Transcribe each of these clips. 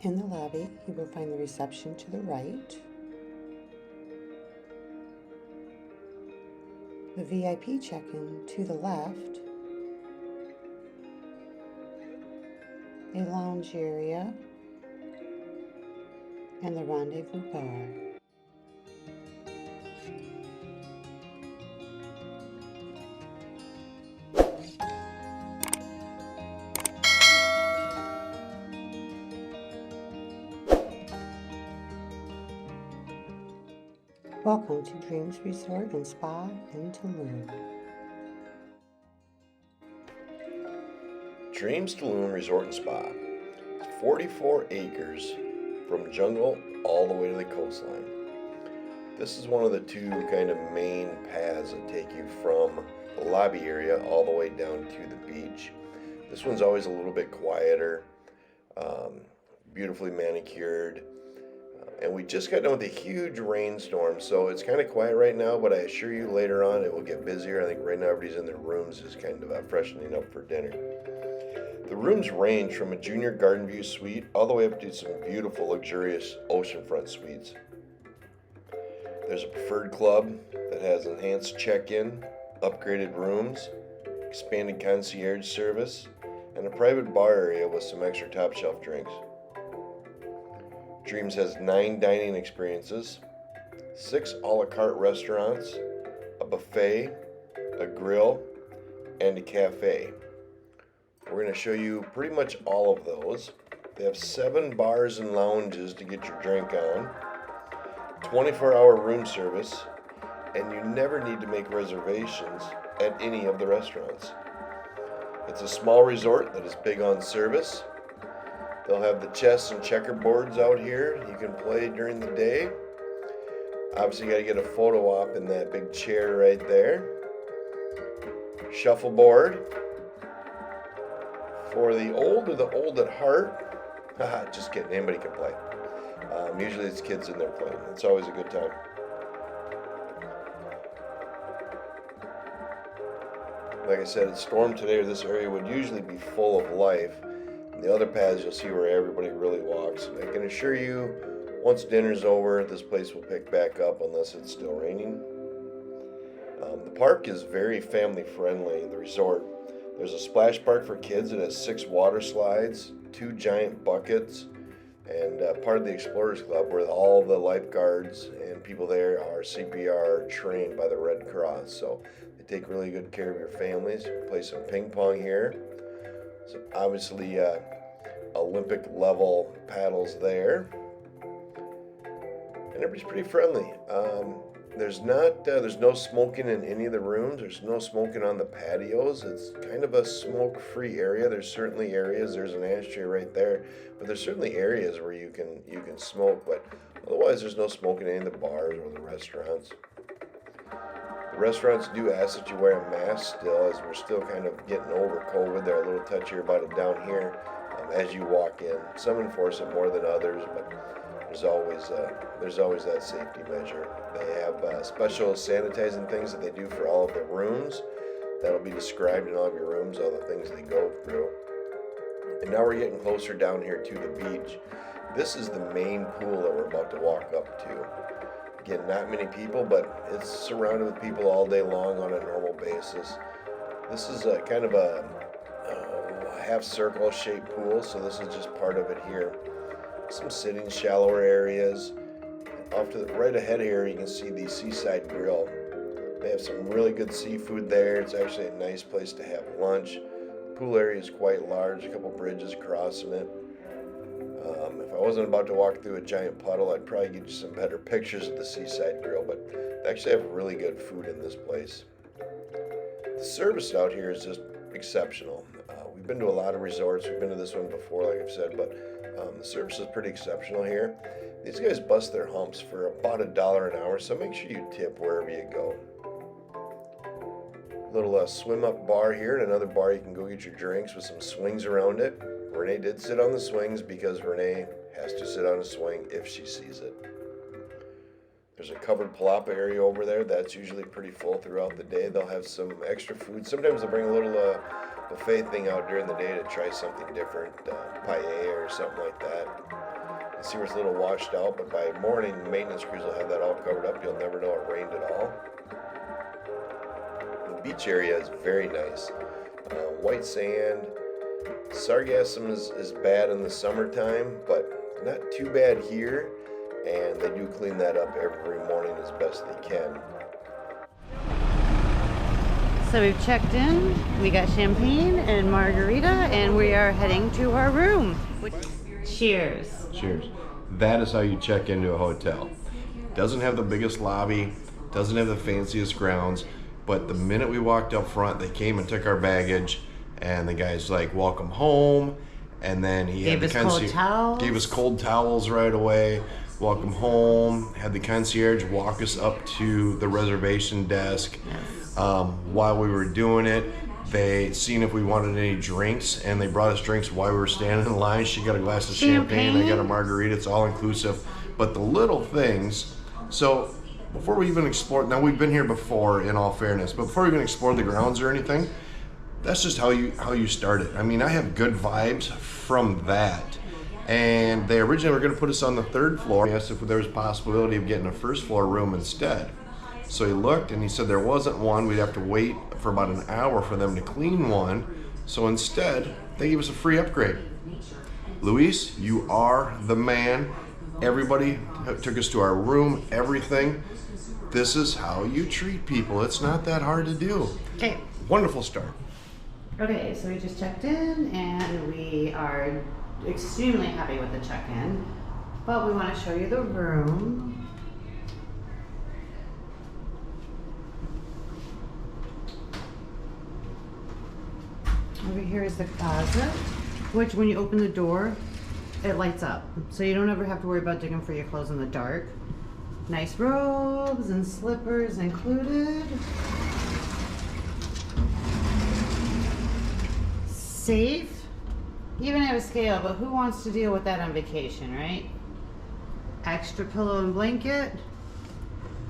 In the lobby, you will find the reception to the right, the VIP check-in to the left, a lounge area, and the rendezvous bar. Welcome to Dreams Resort and Spa in Tulum. Dreams Tulum Resort and Spa. It's 44 acres from jungle all the way to the coastline. This is one of the two kind of main paths that take you from the lobby area all the way down to the beach. This one's always a little bit quieter, beautifully manicured. And we just got done with a huge rainstorm, so it's kind of quiet right now, but I assure you later on it will get busier. I think right now everybody's in their rooms just kind of freshening up for dinner. The rooms range from a junior garden view suite all the way up to some beautiful, luxurious oceanfront suites. There's a preferred club that has enhanced check-in, upgraded rooms, expanded concierge service, and a private bar area with some extra top-shelf drinks. Dreams has 9 dining experiences, 6 a la carte restaurants, a buffet, a grill, and a cafe. We're going to show you pretty much all of those. They have 7 bars and lounges to get your drink on, 24-hour room service, and you never need to make reservations at any of the restaurants. It's a small resort that is big on service. They'll have the chess and checkerboards out here. You can play during the day. Obviously, you got to get a photo op in that big chair right there. Shuffleboard. For the old or the old at heart, just kidding, anybody can play. Usually it's kids in there playing. It's always a good time. Like I said, it stormed today, or this area would usually be full of life. The other paths you'll see where everybody really walks. And I can assure you, once dinner's over, this place will pick back up unless it's still raining. The park is very family friendly, the resort. There's a splash park for kids. It has 6 water slides, 2 giant buckets, and part of the Explorers Club where all the lifeguards and people there are CPR trained by the Red Cross. So they take really good care of your families. You can play some ping pong here. So obviously Olympic level paddles there, and everybody's pretty friendly. There's no smoking in any of the rooms. There's no smoking on the patios. It's kind of a smoke-free area. There's certainly areas. There's an ashtray right there, but there's certainly areas where you can smoke. But otherwise, there's no smoking in any of the bars or the restaurants. The restaurants do ask that you wear a mask still, as we're still kind of getting over COVID. They're a little touchier about it down here as you walk in. Some enforce it more than others, but there's always that safety measure. They have special sanitizing things that they do for all of the rooms. That'll be described in all of your rooms, all the things they go through. And now we're getting closer down here to the beach. This is the main pool that we're about to walk up to. Again, not many people, but it's surrounded with people all day long on a normal basis. This is a kind of a half circle shaped pool, so this is just part of it here. Some sitting shallower areas. Off to the right ahead here, you can see the Seaside Grill. They have some really good seafood there. It's actually a nice place to have lunch. The pool area is quite large, a couple bridges crossing it. If I wasn't about to walk through a giant puddle, I'd probably get you some better pictures of the Seaside Grill, but they actually have really good food in this place. The service out here is just exceptional. We've been to a lot of resorts. We've been to this one before, like I've said, but the service is pretty exceptional here. These guys bust their humps for about $1 an hour, so make sure you tip wherever you go. Little swim up bar here, and another bar you can go get your drinks with some swings around it. Renee did sit on the swings because Renee has to sit on a swing if she sees it. There's a covered palapa area over there. That's usually pretty full throughout the day. They'll have some extra food. Sometimes they'll bring a little buffet thing out during the day to try something different, paella or something like that. You see where it's a little washed out, but by morning, the maintenance crews will have that all covered up. You'll never know it rained at all. The beach area is very nice. White sand. Sargassum is bad in the summertime, but not too bad here. And they do clean that up every morning as best they can. So we've checked in, we got champagne and margarita, and we are heading to our room. Cheers. Cheers. That is how you check into a hotel. Doesn't have the biggest lobby, doesn't have the fanciest grounds, but the minute we walked up front, they came and took our baggage, and the guy's like, welcome home, and then he gave us cold towels right away. Welcome home. Had the concierge walk us up to the reservation desk. Yes. While we were doing it, they seen if we wanted any drinks, and they brought us drinks while we were standing in line. She got a glass of champagne, I got a margarita. It's all inclusive. But the little things, so before we even explore, now we've been here before in all fairness, but before we even explored the grounds or anything, that's just how you start it. I mean, I have good vibes from that. And they originally were going to put us on the 3rd floor. He asked if there was a possibility of getting a 1st floor room instead. So he looked and he said there wasn't one. We'd have to wait for about an hour for them to clean one. So instead, they gave us a free upgrade. Luis, you are the man. Everybody took us to our room, everything. This is how you treat people. It's not that hard to do. Okay. Wonderful start. Okay, so we just checked in and we are extremely happy with the check-in, but we want to show you the room. Over here is the closet, which when you open the door, it lights up. So you don't ever have to worry about digging for your clothes in the dark. Nice robes and slippers included. Safe. Even have a scale, but who wants to deal with that on vacation, right? Extra pillow and blanket.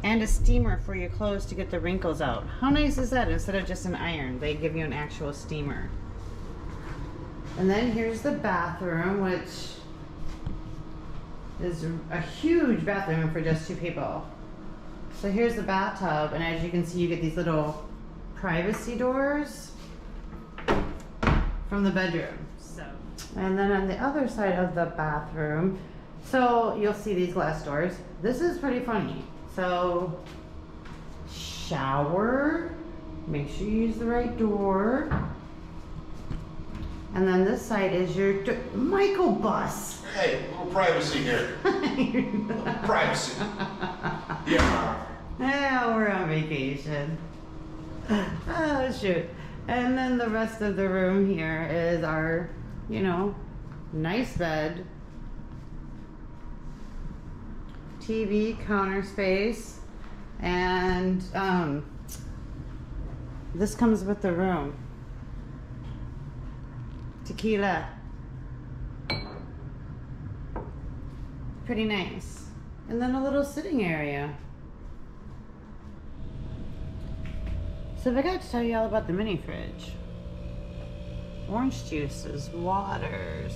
And a steamer for your clothes to get the wrinkles out. How nice is that? Instead of just an iron, they give you an actual steamer. And then here's the bathroom, which is a huge bathroom for just 2 people. So here's the bathtub, and as you can see, you get these little privacy doors from the bedroom. And then on the other side of the bathroom, so you'll see these glass doors. This is pretty funny. So, shower, make sure you use the right door. And then this side is your Michael bus. Hey, a little privacy here. Privacy. Yeah. Yeah, we're on vacation. Oh, shoot. And then the rest of the room here is our, nice bed. TV, counter space, and this comes with the room. Tequila. Pretty nice. And then a little sitting area. So I forgot to tell you all about the mini fridge. Orange juices, waters,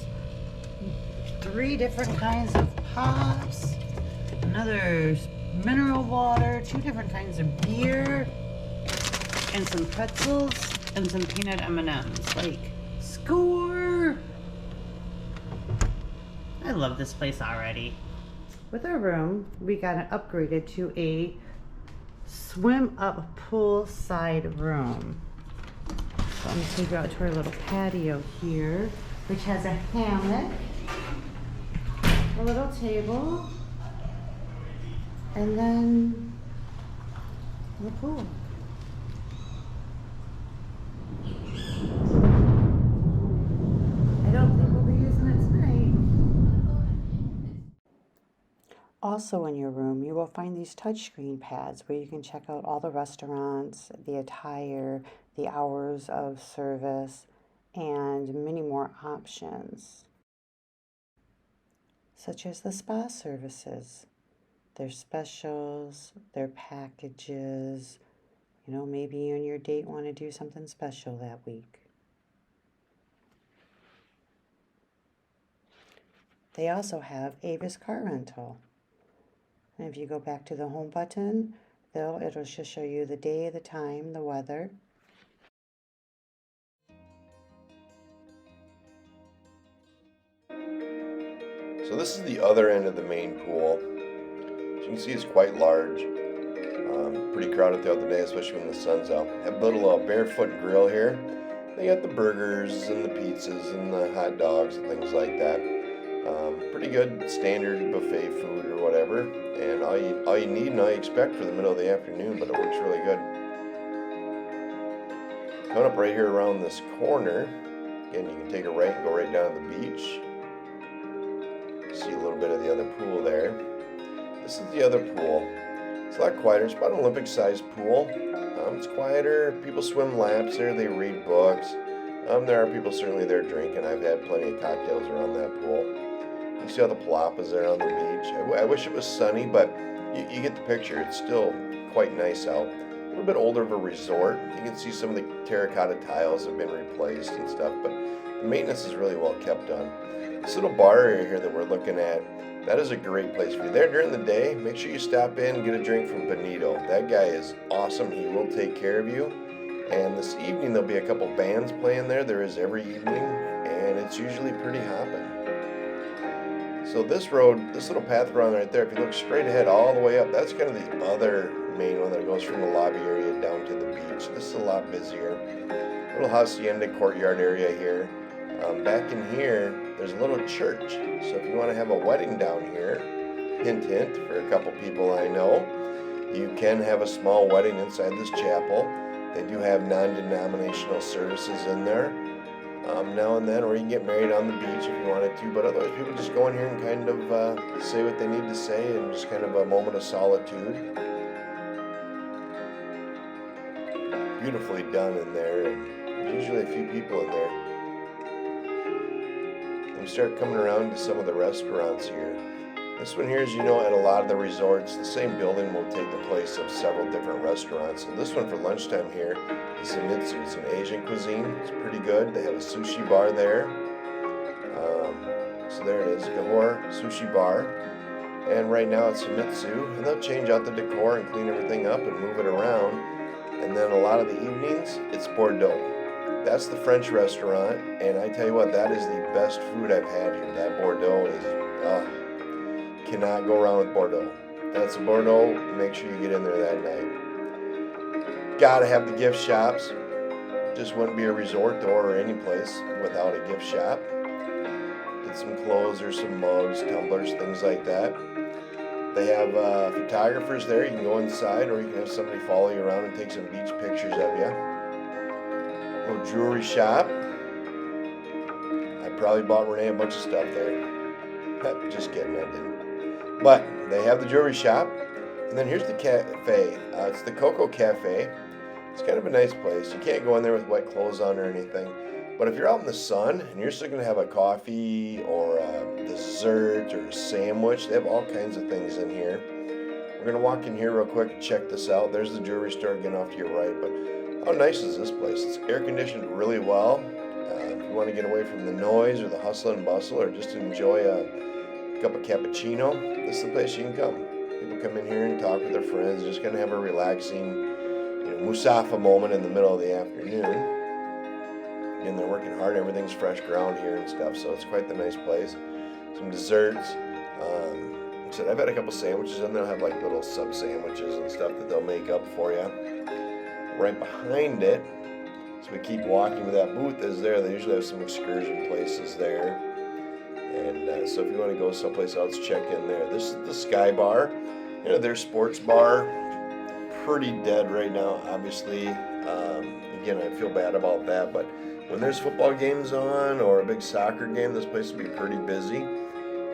3 different kinds of pops, another mineral water, 2 different kinds of beer, and some pretzels, and some peanut M&Ms. Like, score! I love this place already. With our room, we got it upgraded to a swim-up poolside room. So I'm just gonna go out to our little patio here, which has a hammock, a little table, and then the pool. I don't think we'll be using it tonight. Also in your room, you will find these touchscreen pads where you can check out all the restaurants, the attire, the hours of service, and many more options, such as the spa services, their specials, their packages. Maybe you and your date want to do something special that week. They also have Avis car rental. And if you go back to the home button, it'll just show you the day, the time, the weather. So this is the other end of the main pool. As you can see, it's quite large. Pretty crowded throughout the day, especially when the sun's out. Have a little barefoot grill here. They got the burgers and the pizzas and the hot dogs and things like that. Pretty good standard buffet food or whatever. And all you need and all you expect for the middle of the afternoon, but it works really good. Coming up right here around this corner, again, you can take a right and go right down to the beach. See a little bit of the other pool there. This is the other pool. It's a lot quieter. It's about an Olympic-sized pool. It's quieter. People swim laps there. They read books. There are people certainly there drinking. I've had plenty of cocktails around that pool. You see all the palapas there on the beach. I wish it was sunny, but you get the picture. It's still quite nice out. A little bit older of a resort. You can see some of the terracotta tiles have been replaced and stuff, but the maintenance is really well kept done. This little bar area here that we're looking at, that is a great place for you. There during the day, make sure you stop in and get a drink from Benito. That guy is awesome. He will take care of you. And this evening, there'll be a couple bands playing there. There is every evening, and it's usually pretty hopping. So this road, this little path around right there, if you look straight ahead all the way up, that's kind of the other main one that goes from the lobby area down to the beach. This is a lot busier. Little hacienda courtyard area here. Back in here, there's a little church. So if you want to have a wedding down here, hint, hint, for a couple people I know, you can have a small wedding inside this chapel. They do have non-denominational services in there now and then, or you can get married on the beach if you wanted to. But otherwise, people just go in here and kind of say what they need to say and just kind of a moment of solitude. Beautifully done in there, and there's usually a few people in there. We start coming around to some of the restaurants here. This one here is, at a lot of the resorts, the same building will take the place of several different restaurants. So this one for lunchtime here is Samitsu. It's an Asian cuisine. It's pretty good. They have a sushi bar there. So there it is, Gahor Sushi Bar. And right now it's Samitsu. And they'll change out the decor and clean everything up and move it around. And then a lot of the evenings, it's Bordeaux. That's the French restaurant, and I tell you what, that is the best food I've had here. That Bordeaux is, cannot go wrong with Bordeaux. That's a Bordeaux, make sure you get in there that night. Gotta have the gift shops. Just wouldn't be a resort or any place without a gift shop. Get some clothes or some mugs, tumblers, things like that. They have photographers there. You can go inside, or you can have somebody follow you around and take some beach pictures of you. Little jewelry shop. I probably bought Renee a bunch of stuff there. Just kidding, I didn't. But they have the jewelry shop. And then here's the cafe. It's the Coco Cafe. It's kind of a nice place. You can't go in there with wet clothes on or anything. But if you're out in the sun and you're still going to have a coffee or a dessert or a sandwich, they have all kinds of things in here. We're going to walk in here real quick and check this out. There's the jewelry store again off to your right. But how nice is this place? It's air conditioned really well. If you want to get away from the noise or the hustle and bustle, or just enjoy a cup of cappuccino, this is the place you can come. People come in here and talk with their friends, just kind of have a relaxing, musafa moment in the middle of the afternoon. And they're working hard. Everything's fresh ground here and stuff, so it's quite the nice place. Some desserts. Like I said, I've had a couple sandwiches, and they'll have like little sub sandwiches and stuff that they'll make up for you. Right behind it, so we keep walking to that booth is there. They usually have some excursion places there. And so if you want to go someplace else, check in there. This is the Sky Bar. Their sports bar. Pretty dead right now, obviously. Again, I feel bad about that, but when there's football games on or a big soccer game, this place will be pretty busy.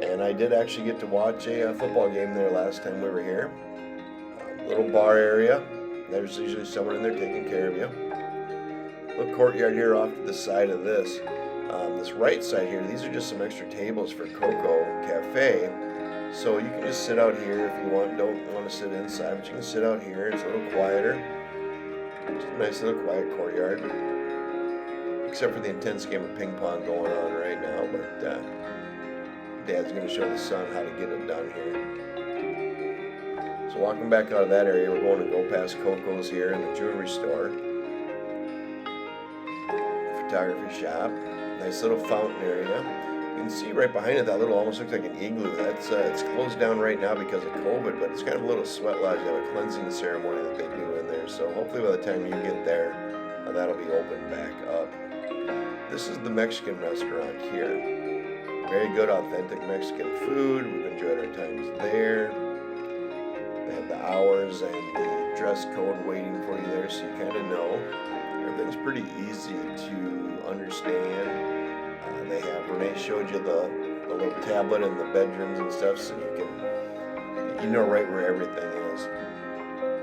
And I did actually get to watch a football game there last time we were here. Little bar area. There's usually someone in there taking care of you. Little courtyard here off to the side of this. This right side here, these are just some extra tables for Coco Cafe. So you can just sit out here if you don't want to sit inside, but you can sit out here. It's a little quieter. It's a nice little quiet courtyard. Except for the intense game of ping pong going on right now, but Dad's going to show the son how to get it done here. So walking back out of that area, we're going to go past Coco's here in the jewelry store. Photography shop. Nice little fountain area. You can see right behind it that little, almost looks like an igloo. That's it's closed down right now because of COVID, but it's kind of a little sweat lodge. They have a cleansing ceremony that they do in there. So hopefully by the time you get there, that'll be open back up. This is the Mexican restaurant here. Very good, authentic Mexican food. We've enjoyed our times there. They have the hours and the dress code waiting for you there, so you kind of know. Everything's pretty easy to understand. They have, Renee showed you the little tablet in the bedrooms and stuff, so you know right where everything is.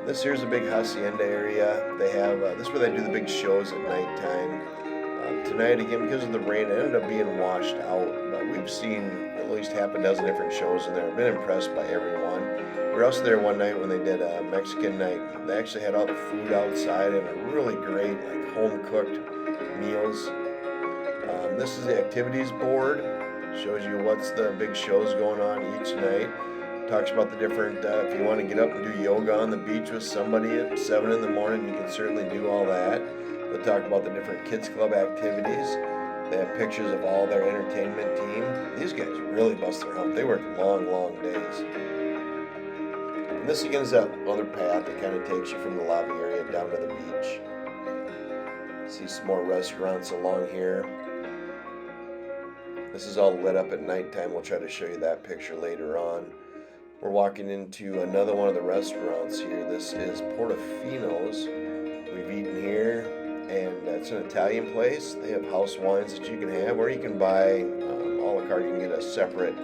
This here's a big hacienda area. They have, this is where they do the big shows at nighttime. Tonight, again, because of the rain, it ended up being washed out, but we've seen at least half a dozen different shows in there. I've been impressed by everyone. We were also there one night when they did a Mexican night. They actually had all the food outside and a really great, like, home-cooked meals. This is the activities board. Shows you what's the big shows going on each night. Talks about the different, if you want to get up and do yoga on the beach with somebody at 7 in the morning, you can certainly do all that. They'll talk about the different kids club activities. They have pictures of all their entertainment team. These guys really bust their hump. They work long, long days. And this again is that other path that kind of takes you from the lobby area down to the beach. See some more restaurants along here. This is all lit up at nighttime. We'll try to show you that picture later on. We're walking into another one of the restaurants here. This is Portofino's. We've eaten here, and it's an Italian place. They have house wines that you can have, or you can buy a la carte. You can get a separate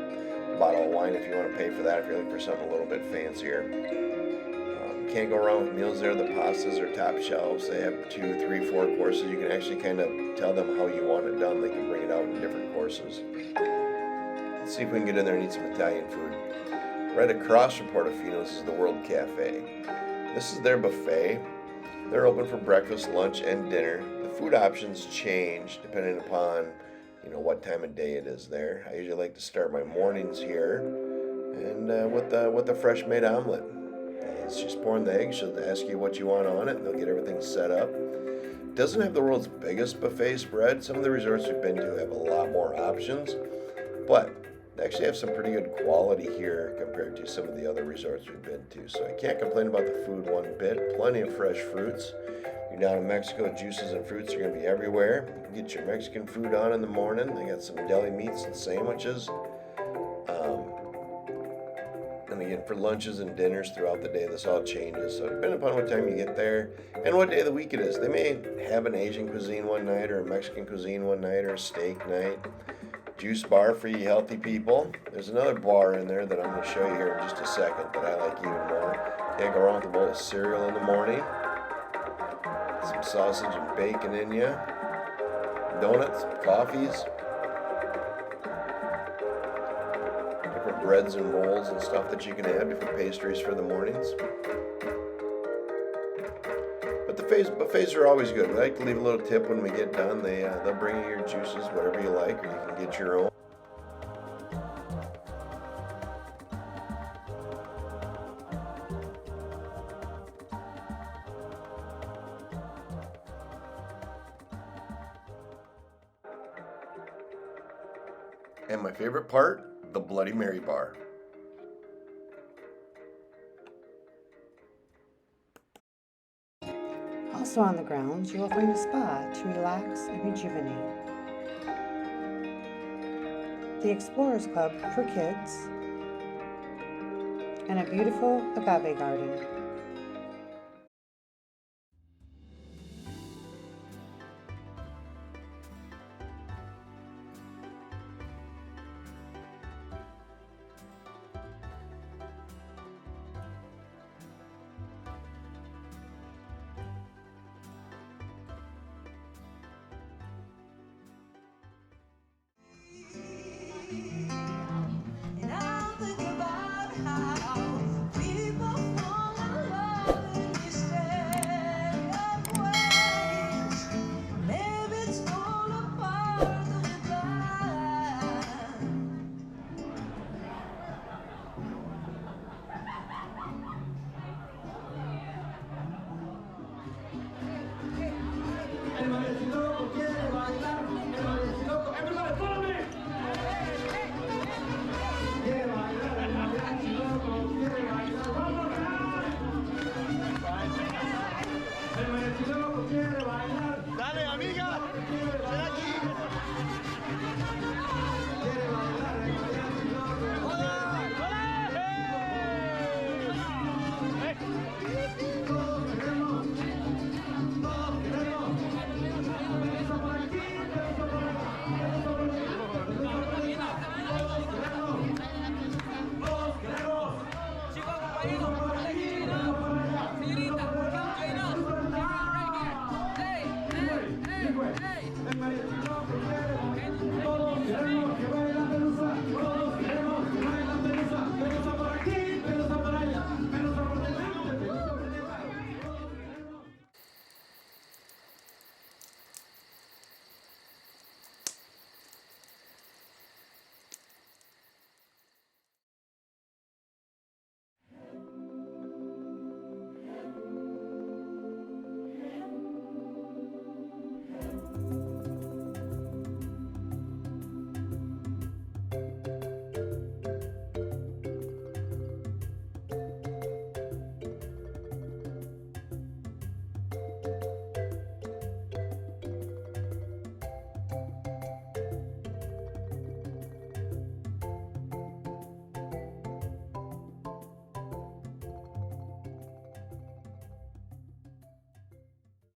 bottle of wine if you want to pay for that, if you're looking for something a little bit fancier. Can't go wrong with meals there. The pastas are top shelves. They have 2, 3, 4 courses. You can actually kind of tell them how you want it done. They can bring it out in different courses. Let's see if we can get in there and eat some Italian food. Right across from Portofino's is the World Cafe. This is their buffet. They're open for breakfast, lunch, and dinner. The food options change depending upon, what time of day it is there. I usually like to start my mornings here, and with the fresh made omelet. It's just pouring the eggs. She'll ask you what you want on it, and they'll get everything set up. It doesn't have the world's biggest buffet spread. Some of the resorts we've been to have a lot more options, but they actually have some pretty good quality here compared to some of the other resorts we've been to. So I can't complain about the food one bit. Plenty of fresh fruits. You're down in Mexico, juices and fruits are going to be everywhere. You can get your Mexican food on in the morning. They got some deli meats and sandwiches. And again, for lunches and dinners throughout the day, this all changes. So depending upon what time you get there and what day of the week it is. They may have an Asian cuisine one night, or a Mexican cuisine one night, or a steak night. Juice bar for you healthy people. There's another bar in there that I'm going to show you here in just a second that I like even more. Can't go wrong with a bowl of cereal in the morning. Some sausage and bacon in you. Donuts, coffees. Different breads and rolls and stuff that you can have. Different pastries for the mornings. But the buffets are always good. We like to leave a little tip when we get done. They'll bring you your juices, whatever you like, or you can get your own. And my favorite part, the Bloody Mary bar. Also on the grounds, you will find a spa to relax and rejuvenate. The Explorers Club for kids, and a beautiful agave garden. And I think about how people fall in Dale, amiga.